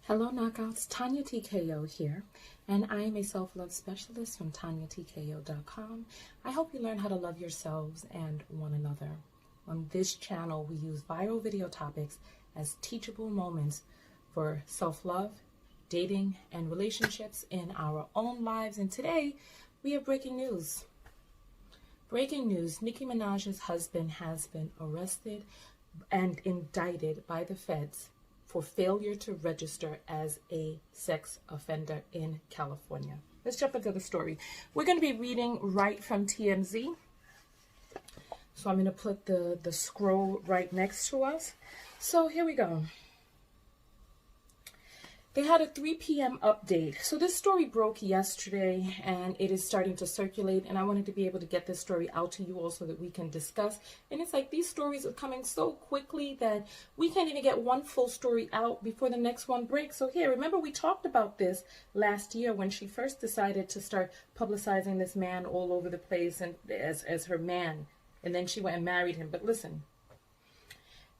Hello knockouts, Tonya TKO here, and I am a self-love specialist from TonyaTko.com. I hope you learn how to love yourselves and one another. On this channel, we use viral video topics as teachable moments for self-love, dating, and relationships in our own lives. And today, we have breaking news. Breaking news, Nicki Minaj's husband has been arrested and indicted by the feds for failure to register as a sex offender in California. Let's jump into the story. We're going to be reading right from TMZ. So I'm going to put the scroll right next to us. So here we go. They had a 3 p.m. update. So this story broke yesterday and it is starting to circulate, and I wanted to be able to get this story out to you all so that we can discuss. And it's like these stories are coming so quickly that we can't even get one full story out before the next one breaks. So here, remember we talked about this last year when she first decided to start publicizing this man all over the place and as her man. And then she went and married him. But listen.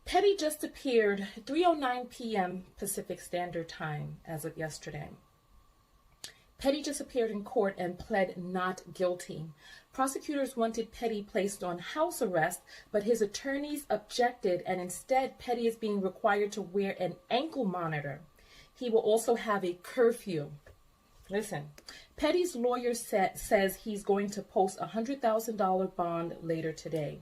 Petty just appeared 3:09 p.m. Pacific Standard Time as of yesterday. Petty just appeared in court and pled not guilty. Prosecutors wanted Petty placed on house arrest, but his attorneys objected, and instead Petty is being required to wear an ankle monitor. He will also have a curfew. Listen, Petty's lawyer says he's going to post a $100,000 bond later today.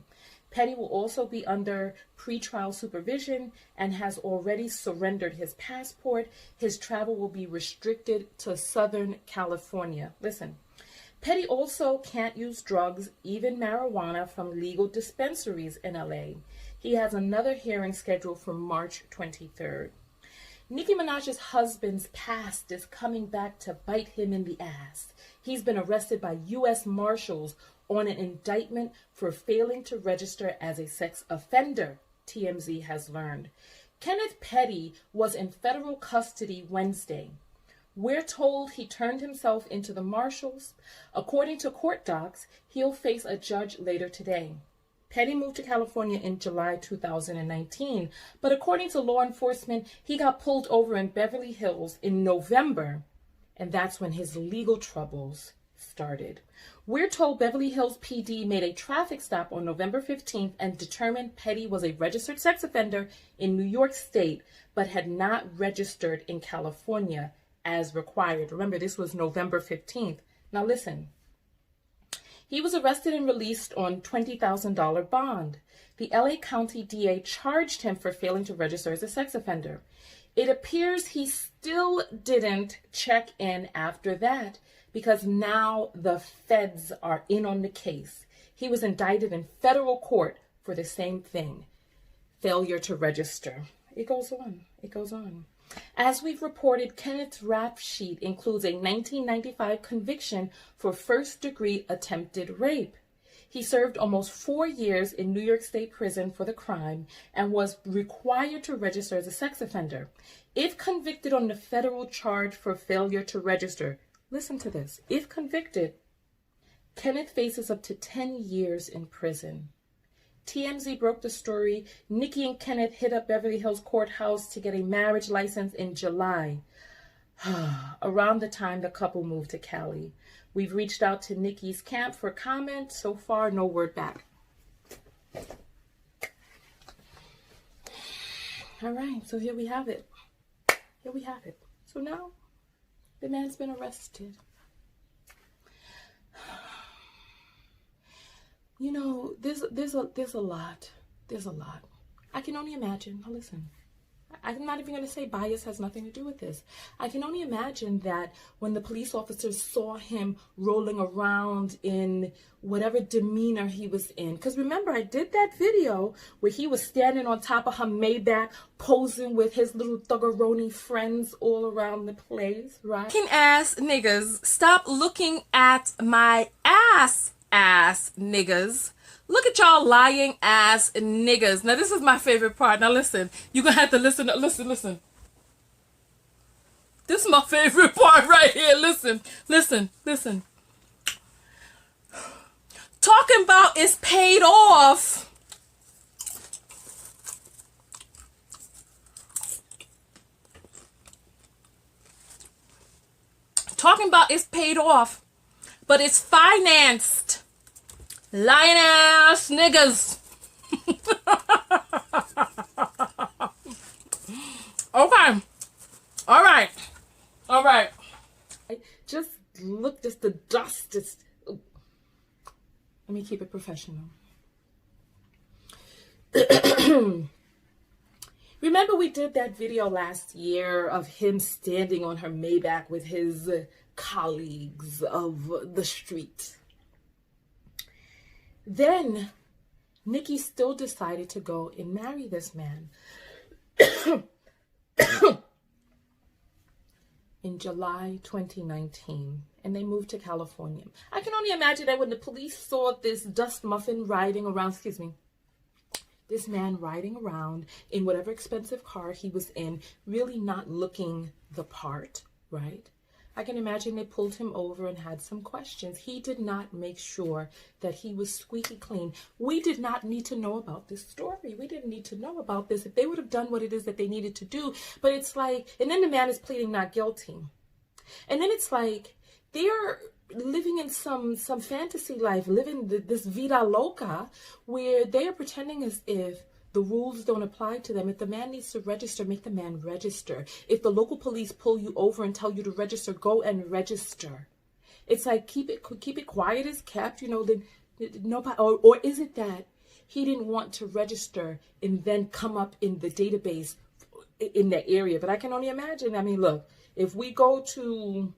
Petty will also be under pretrial supervision and has already surrendered his passport. His travel will be restricted to Southern California. Listen, Petty also can't use drugs, even marijuana, from legal dispensaries in LA. He has another hearing scheduled for March 23rd. Nicki Minaj's husband's past is coming back to bite him in the ass. He's been arrested by U.S. Marshals on an indictment for failing to register as a sex offender, TMZ has learned. Kenneth Petty was in federal custody Wednesday. We're told he turned himself into the Marshals. According to court docs, he'll face a judge later today. Petty moved to California in July 2019, but according to law enforcement, he got pulled over in Beverly Hills in November, and that's when his legal troubles started. We're told Beverly Hills PD made a traffic stop on November 15th and determined Petty was a registered sex offender in New York State, but had not registered in California as required. Remember, this was November 15th. Now listen. He was arrested and released on $20,000 bond. The LA County DA charged him for failing to register as a sex offender. It appears he still didn't check in after that because now the feds are in on the case. He was indicted in federal court for the same thing, failure to register. It goes on. It goes on. As we've reported, Kenneth's rap sheet includes a 1995 conviction for first-degree attempted rape. He served almost 4 years in New York State prison for the crime and was required to register as a sex offender. If convicted on the federal charge for failure to register, listen to this, if convicted, Kenneth faces up to 10 years in prison. TMZ broke the story. Nicki and Kenneth hit up Beverly Hills courthouse to get a marriage license in July, around the time the couple moved to Cali. We've reached out to Nicki's camp for comment. So far, no word back. All right, so here we have it. Here we have it. So now, the man's been arrested. You know, there's a lot. There's a lot. I can only imagine. Now listen, I'm not even going to say bias has nothing to do with this. I can only imagine that when the police officers saw him rolling around in whatever demeanor he was in, because remember, I did that video where he was standing on top of her Maybach, posing with his little thuggeroni friends all around the place, right? Looking ass niggas, stop looking at my ass niggas. Look at y'all lying ass niggas. Now this is my favorite part. Now listen, you're gonna have to listen. Listen. This is my favorite part right here. Listen. Talking about is paid off. talking about it's paid off, but it's financed. Lying ass niggas. Okay. All right. All right. Just look, just the dust. Just, let me keep it professional. Remember we did that video last year of him standing on her Maybach with his colleagues of the street. Then Nicki still decided to go and marry this man. In July 2019, and they moved to California. I can only imagine that when the police saw this dust muffin riding around, this man riding around in whatever expensive car he was in, really not looking the part, right? I can imagine they pulled him over and had some questions. He did not make sure that he was squeaky clean. We did not need to know about this story. We didn't need to know about this if they would have done what it is that they needed to do. But it's like, and then the man is pleading not guilty. And then it's like, they're living in some fantasy life, living this vida loca, where they are pretending as if the rules don't apply to them. If the man needs to register, make the man register. If the local police pull you over and tell you to register, go and register. It's like, keep it quiet as kept, you know, then nobody, or is it that he didn't want to register and then come up in the database in that area? But I can only imagine. I mean, look, if we go to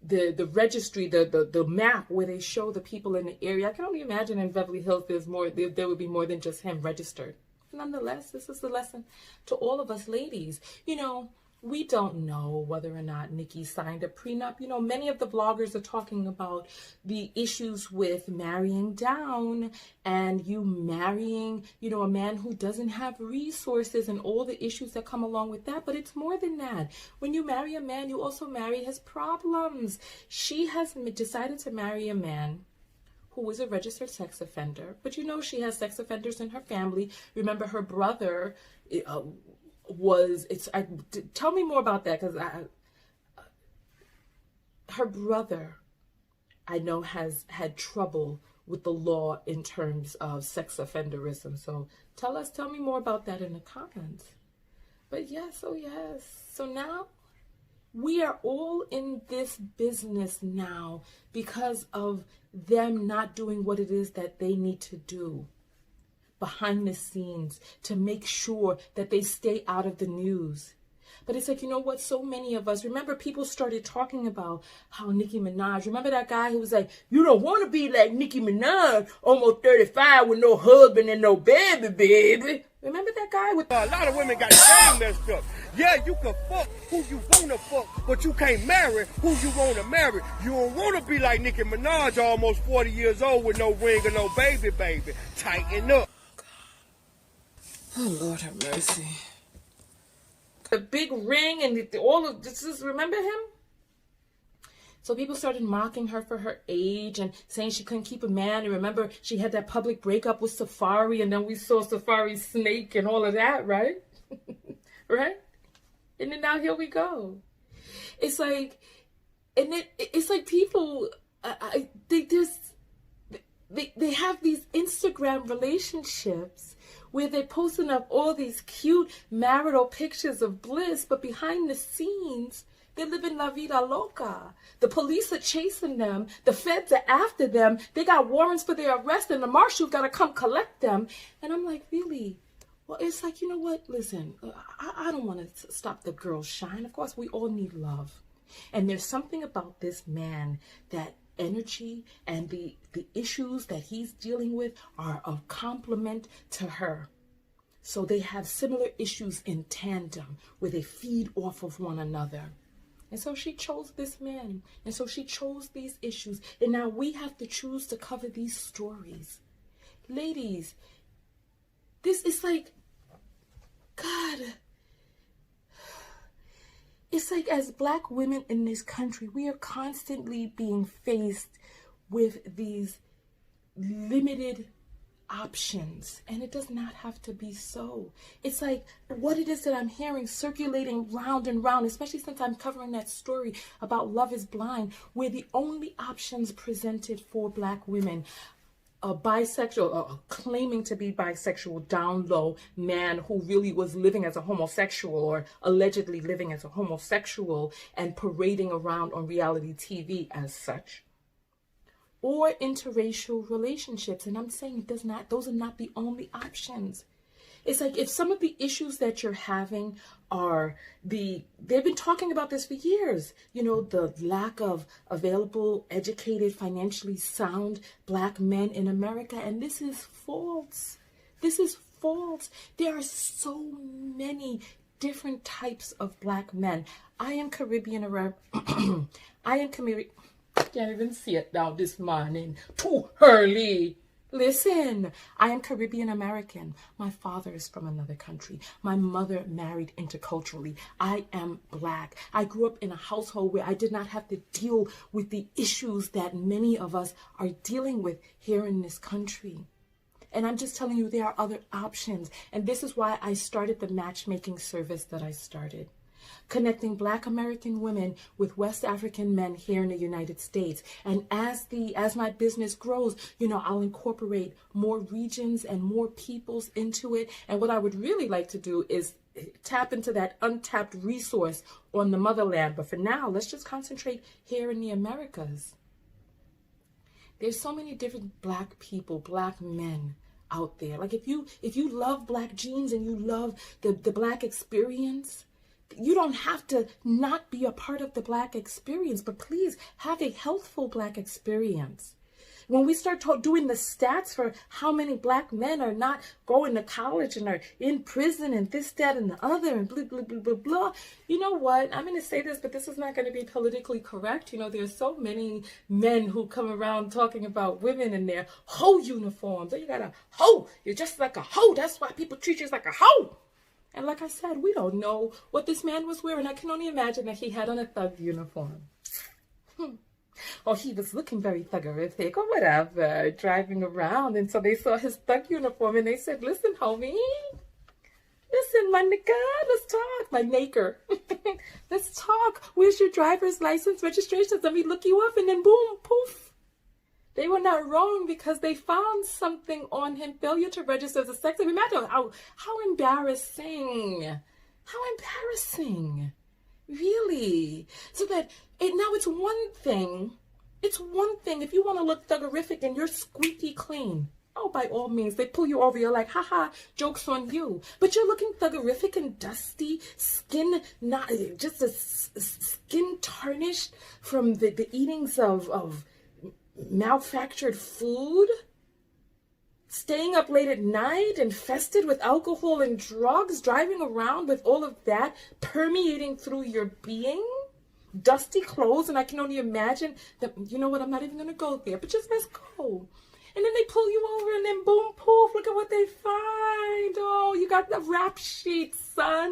the registry, the map where they show the people in the area, I can only imagine in Beverly Hills there would be more than just him registered. Nonetheless, this is the lesson to all of us ladies. You know, we don't know whether or not Nicki signed a prenup. You know, many of the bloggers are talking about the issues with marrying down and you marrying, you know, a man who doesn't have resources and all the issues that come along with that. But it's more than that. When you marry a man, you also marry his problems. She has decided to marry a man who is a registered sex offender, but you know she has sex offenders in her family. Remember, her brother tell me more about that, because her brother, I know, has had trouble with the law in terms of sex offenderism. So tell me more about that in the comments. But yes, oh yes. So now we are all in this business now because of them not doing what it is that they need to do behind the scenes to make sure that they stay out of the news. But it's like, you know what? So many of us, remember, people started talking about how Nicki Minaj, remember that guy who was like, you don't want to be like Nicki Minaj, almost 35 with no husband and no baby. Remember that guy with a lot of women got the game messed up. Yeah, you can fuck who you want to fuck, but you can't marry who you want to marry. You don't want to be like Nicki Minaj, almost 40 years old with no ring or no baby. Tighten up. Oh, Lord have mercy. the big ring and all of this. Remember him? So people started mocking her for her age and saying she couldn't keep a man. And remember, she had that public breakup with Safari, and then we saw Safari's snake and all of that, right? Right? And then now here we go. It's like, and it's like people, they have these Instagram relationships where they're posting up all these cute marital pictures of bliss, but behind the scenes, they're living la vida loca. The police are chasing them. The feds are after them. They got warrants for their arrest, and the marshal's got to come collect them. And I'm like, really? Well, it's like, you know what? Listen, I don't want to stop the girl's shine. Of course, we all need love. And there's something about this man, that energy and the issues that he's dealing with are a compliment to her. So they have similar issues in tandem where they feed off of one another. And so she chose this man. And so she chose these issues. And now we have to choose to cover these stories. Ladies, this is like, God, it's like as Black women in this country, we are constantly being faced with these limited options, and it does not have to be so. It's like what it is that I'm hearing circulating round and round, especially since I'm covering that story about Love is Blind, where the only options presented for Black women, a bisexual, claiming to be bisexual down low man who really was living as a homosexual or allegedly living as a homosexual and parading around on reality TV as such, or interracial relationships. And I'm saying those are not the only options. It's like if some of the issues that you're having are they've been talking about this for years, the lack of available, educated, financially sound Black men in America. And this is false. This is false. There are so many different types of Black men. I am Caribbean Arab. I am Caribbean. Can't even see it now this morning. Too early. Listen, I am Caribbean American. My father is from another country. My mother married interculturally. I am Black. I grew up in a household where I did not have to deal with the issues that many of us are dealing with here in this country. And I'm just telling you, there are other options. And this is why I started the matchmaking service that I started, connecting Black American women with West African men here in the United States. And as my business grows, I'll incorporate more regions and more peoples into it. And what I would really like to do is tap into that untapped resource on the motherland. But for now, let's just concentrate here in the Americas. There's so many different Black people, Black men out there. Like if you love Black jeans and you love the Black experience, you don't have to not be a part of the Black experience, but please have a healthful Black experience. When we start doing the stats for how many Black men are not going to college and are in prison and this, that, and the other and blah, blah, blah, blah, blah. You know what? I'm going to say this, but this is not going to be politically correct. There's so many men who come around talking about women in their hoe uniforms. Oh, you got a hoe. You're just like a hoe. That's why people treat you like a hoe. And like I said, we don't know what this man was wearing. I can only imagine that he had on a thug uniform. Or he was looking very thuggerific or whatever, driving around. And so they saw his thug uniform and they said, listen, homie. Listen, my nigga, let's talk. My maker. Let's talk. Where's your driver's license, registration? Let me look you up. And then boom, poof. They were not wrong because they found something on him. Failure to register as a sex offender. Imagine how embarrassing. How embarrassing. Really. So that now it's one thing. It's one thing if you want to look thuggerific and you're squeaky clean. Oh, by all means, they pull you over. You're like, haha, joke's on you. But you're looking thuggerific and dusty, skin skin tarnished from the eatings of manufactured food, staying up late at night, infested with alcohol and drugs, driving around with all of that permeating through your being, dusty clothes, and I can only imagine that, you know what, I'm not even going to go there, but just let's go. And then they pull you over and then boom, poof, look at what they find. Oh, you got the rap sheet, son.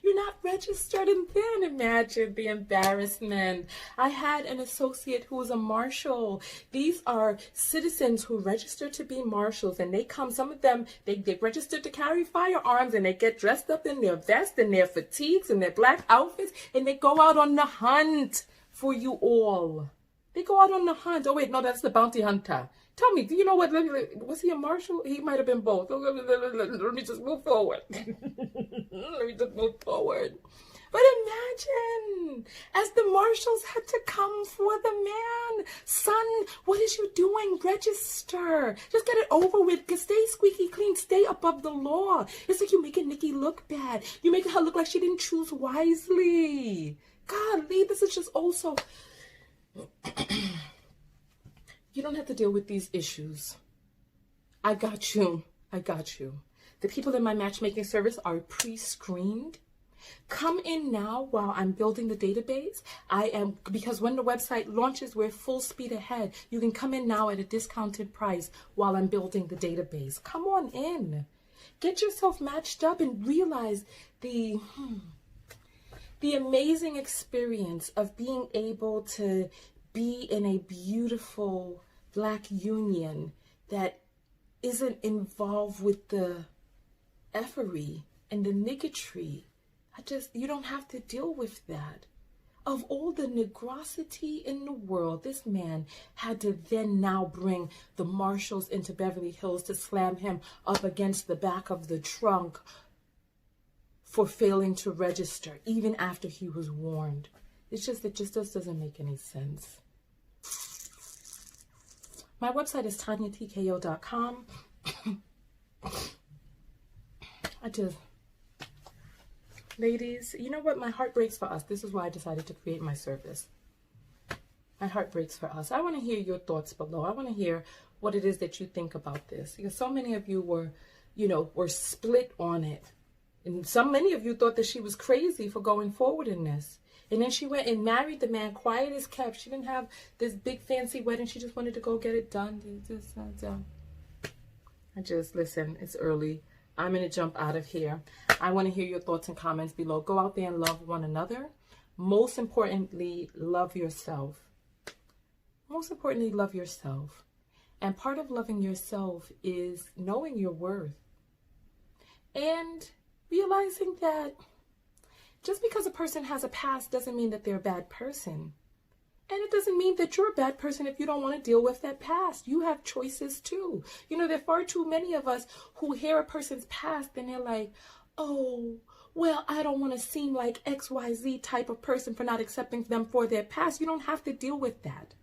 You're not registered. And then imagine the embarrassment. I had an associate who was a marshal. These are citizens who register to be marshals, and they come, some of them, they get registered to carry firearms, and they get dressed up in their vests and their fatigues and their Black outfits, and they go out on the hunt for you all. They go out on the hunt. Oh, wait, no, that's the bounty hunter. Tell me, do you know what? Was he a marshal? He might have been both. Let me just move forward. Let me just move forward. But imagine, as the marshals had to come for the man. Son, what is you doing? Register. Just get it over with. Stay squeaky clean. Stay above the law. It's like you're making Nicki look bad. You're making her look like she didn't choose wisely. Golly, this is just also... You don't have to deal with these issues. I got you. I got you. The people in my matchmaking service are pre-screened. Come in now while I'm building the database. Because when the website launches, we're full speed ahead. You can come in now at a discounted price while I'm building the database. Come on in. Get yourself matched up and realize the amazing experience of being able to be in a beautiful Black union that isn't involved with the effery and the niggotry. You don't have to deal with that. Of all the negrosity in the world, this man had to then now bring the marshals into Beverly Hills to slam him up against the back of the trunk for failing to register, even after he was warned. It just doesn't make any sense. My website is TonyaTKO.com. Ladies, you know what? My heart breaks for us. This is why I decided to create my service. My heart breaks for us. I want to hear your thoughts below. I want to hear what it is that you think about this. Because so many of you were split on it. And many of you thought that she was crazy for going forward in this. And then she went and married the man, quiet as kept. She didn't have this big fancy wedding. She just wanted to go get it done. Listen, it's early. I'm going to jump out of here. I want to hear your thoughts and comments below. Go out there and love one another. Most importantly, love yourself. Most importantly, love yourself. And part of loving yourself is knowing your worth. And realizing that just because a person has a past doesn't mean that they're a bad person. And it doesn't mean that you're a bad person if you don't want to deal with that past. You have choices too. There are far too many of us who hear a person's past and they're like, oh, well, I don't want to seem like XYZ type of person for not accepting them for their past. You don't have to deal with that.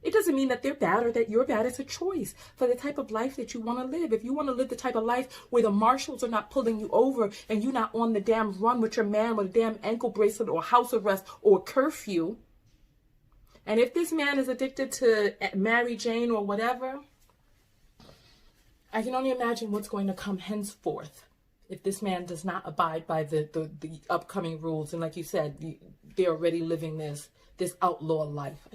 It doesn't mean that they're bad or that you're bad. It's a choice for the type of life that you want to live. If you want to live the type of life where the marshals are not pulling you over and you're not on the damn run with your man with a damn ankle bracelet or house arrest or curfew. And if this man is addicted to Mary Jane or whatever, I can only imagine what's going to come henceforth if this man does not abide by the upcoming rules. And like you said, they're already living this outlaw life.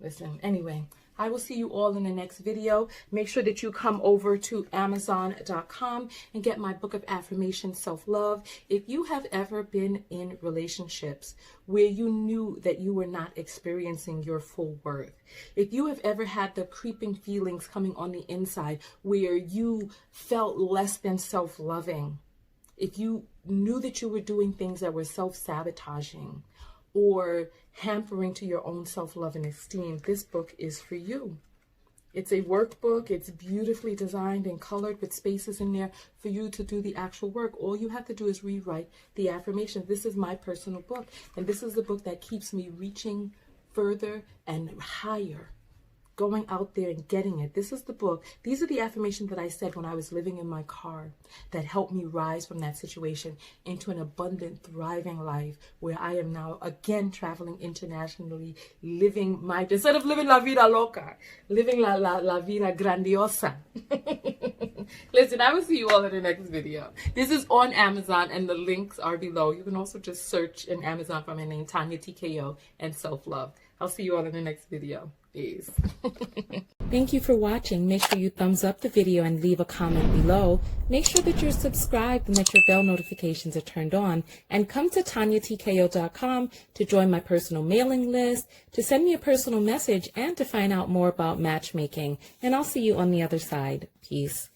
Listen, anyway, I will see you all in the next video. Make sure that you come over to Amazon.com and get my book of affirmations, Self-Love. If you have ever been in relationships where you knew that you were not experiencing your full worth, if you have ever had the creeping feelings coming on the inside where you felt less than self-loving, if you knew that you were doing things that were self-sabotaging, or hampering to your own self-love and esteem, this book is for you. It's a workbook. It's beautifully designed and colored with spaces in there for you to do the actual work. All you have to do is rewrite the affirmations. This is my personal book, and this is the book that keeps me reaching further and higher, going out there and getting it. This is the book. These are the affirmations that I said when I was living in my car that helped me rise from that situation into an abundant, thriving life where I am now again traveling internationally, living instead of living la vida loca, living la vida grandiosa. Listen, I will see you all in the next video. This is on Amazon and the links are below. You can also just search in Amazon for my name, Tonya TKO, and Self-Love. I'll see you all in the next video. Peace. Thank you for watching. Make sure you thumbs up the video and leave a comment below. Make sure that you're subscribed and that your bell notifications are turned on. And come to TonyaTKO.com to join my personal mailing list, to send me a personal message, and to find out more about matchmaking. And I'll see you on the other side. Peace.